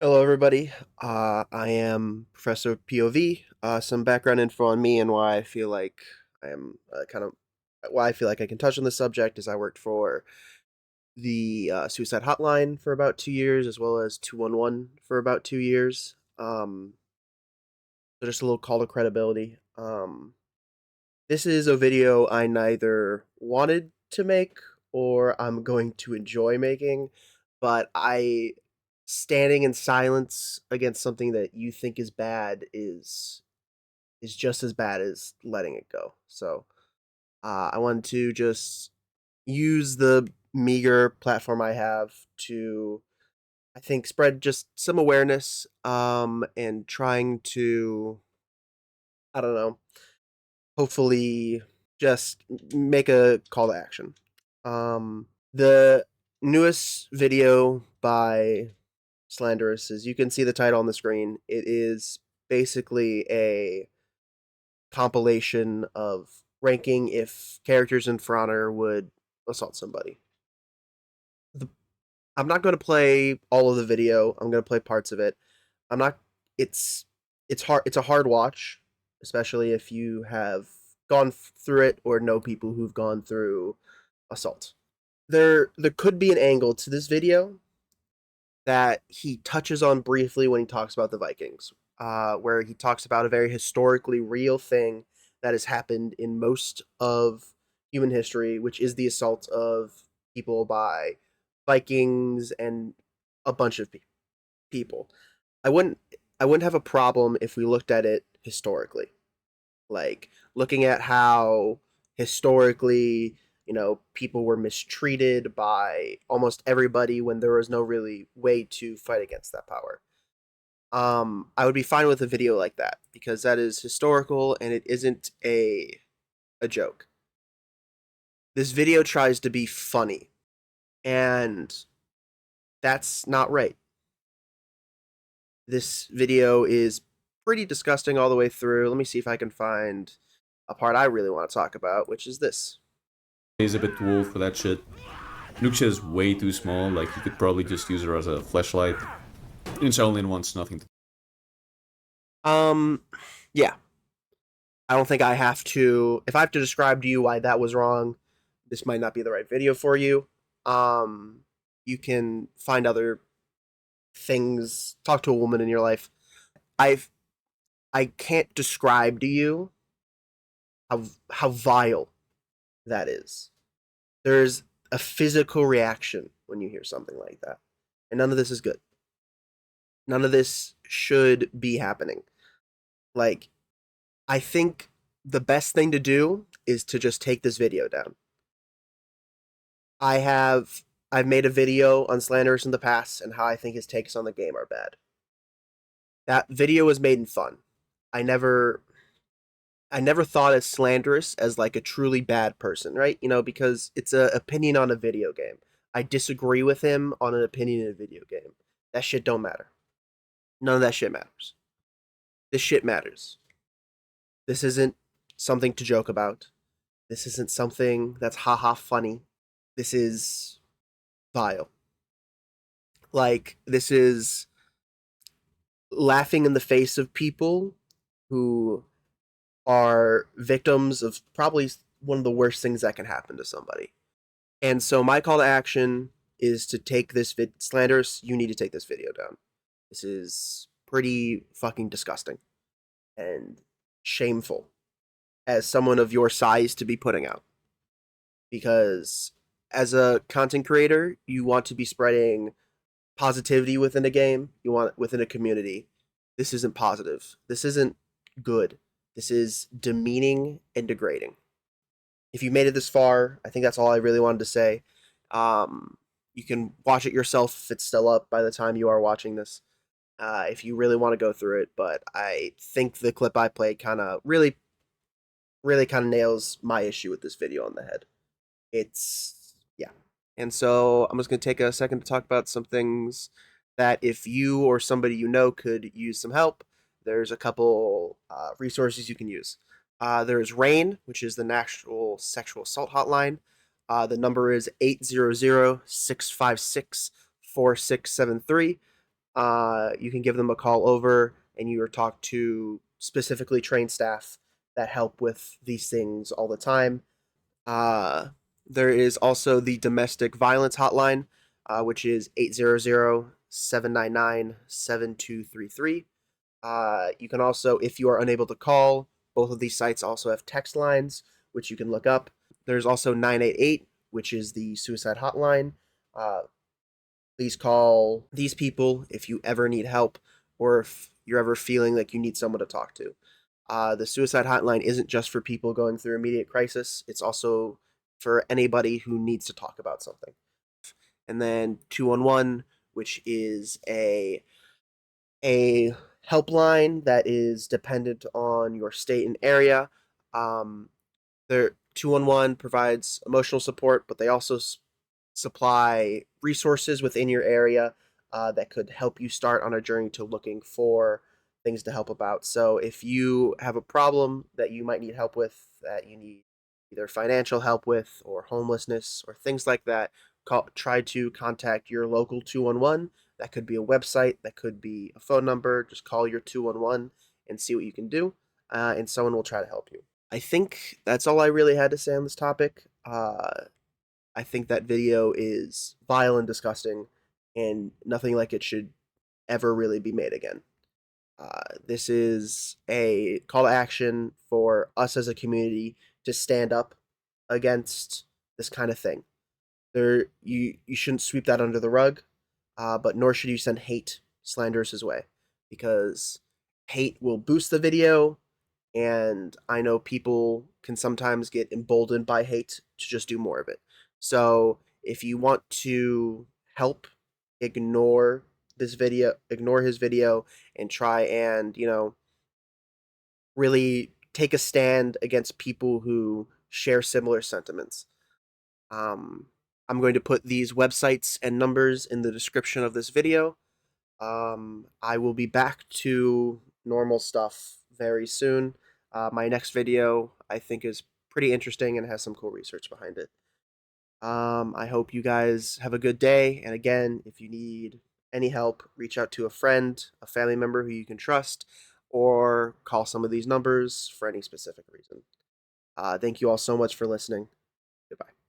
Hello, everybody. I am Professor POV. Some background info on me and why I feel like I am why I feel like I can touch on this subject is I worked for the suicide hotline for about 2 years, as well as 211 for about 2 years. So just a little call to credibility. This is a video I neither wanted to make or I'm going to enjoy making, but I standing in silence against something that you think is bad is just as bad as letting it go. So I wanted to just use the meager platform I have to, I think, spread just some awareness and trying to, I don't know, hopefully just make a call to action. The newest video by Slanderous is, you can see the title on the screen. It is basically a compilation of ranking if characters in For Honor would assault somebody. The, I'm not going to play all of the video. I'm going to play parts of it. I'm not. It's it's hard. It's a hard watch, especially if you have gone through it or know people who've gone through assault. There could be an angle to this video that he touches on briefly when he talks about the Vikings, where he talks about a very historically real thing that has happened in most of human history, which is the assault of people by Vikings and a bunch of people. I wouldn't I wouldn't have a problem if we looked at it historically, like looking at how historically, people were mistreated by almost everybody when there was no really way to fight against that power. I would be fine with a video like that because that is historical and it isn't a joke. This video tries to be funny, and that's not right. This video is pretty disgusting all the way through. Let me see if I can find a part I really want to talk about, which is this. Is a bit too old for that shit. Nuxia is way too small, like you could probably just use her as a flashlight. It's only wants nothing to. Um, yeah, I don't think I have to. If I have to describe to you why that was wrong, this might not be the right video for you. Um, you can find other things. Talk to a woman in your life. I've I can't describe to you how vile that is. There's a physical reaction when you hear something like that, and none of this is good. None of this should be happening. Like, I think the best thing to do is to just take this video down. I have I've made a video on Slanderous in the past and how I think his takes on the game are bad. That video was made in fun. I never I never thought of Slanderous as like a truly bad person, right? Because it's an opinion on a video game. I disagree with him on an opinion in a video game. That shit don't matter. None of that shit matters. This shit matters. This isn't something to joke about. This isn't something that's haha funny. This is vile. Like, this is laughing in the face of people who are victims of probably one of the worst things that can happen to somebody. And so my call to action is to take this Slanderous, you need to take this video down. This is pretty fucking disgusting and shameful as someone of your size to be putting out. Because as a content creator, you want to be spreading positivity within a game, you want within a community. This isn't positive. This isn't good. This is demeaning and degrading. If you made it this far, I think that's all I really wanted to say. You can watch it yourself if it's still up by the time you are watching this. If you really want to go through it, but I think the clip I played kind of really kind of nails my issue with this video on the head. It's, yeah. And so I'm just going to take a second to talk about some things that if you or somebody you know could use some help, there's a couple resources you can use. There's RAIN, which is the National Sexual Assault Hotline. The number is 800-656-4673. You can give them a call over and you are talk to specifically trained staff that help with these things all the time. Uh, there is also the domestic violence hotline, which is 800-799-7233. You can also, if you are unable to call, both of these sites also have text lines, which you can look up. There's also 988, which is the suicide hotline. Uh, Please call these people if you ever need help or if you're ever feeling like you need someone to talk to. The suicide hotline isn't just for people going through immediate crisis, it's also for anybody who needs to talk about something. And then 211, which is a helpline that is dependent on your state and area. Um, their 211 provides emotional support, but they also supply resources within your area that could help you start on a journey to looking for things to help about. So if you have a problem that you might need help with, that you need either financial help with or homelessness or things like that, try to contact your local 211. That could be a website, that could be a phone number. Just call your 211 and see what you can do, and someone will try to help you. I think that's all I really had to say on this topic. I think that video is vile and disgusting, and nothing like it should ever really be made again. This is a call to action for us as a community to stand up against this kind of thing. You shouldn't sweep that under the rug, but nor should you send hate slanderous way, because hate will boost the video, and I know people can sometimes get emboldened by hate to just do more of it. So if you want to help, ignore ignore his video, and try and really take a stand against people who share similar sentiments. Um, I'm going to put these websites and numbers in the description of this video. I will be back to normal stuff very soon. My next video, I think, is pretty interesting and has some cool research behind it. I hope you guys have a good day. And again, if you need any help, reach out to a friend, a family member who you can trust, or call some of these numbers for any specific reason. Thank you all so much for listening. Goodbye.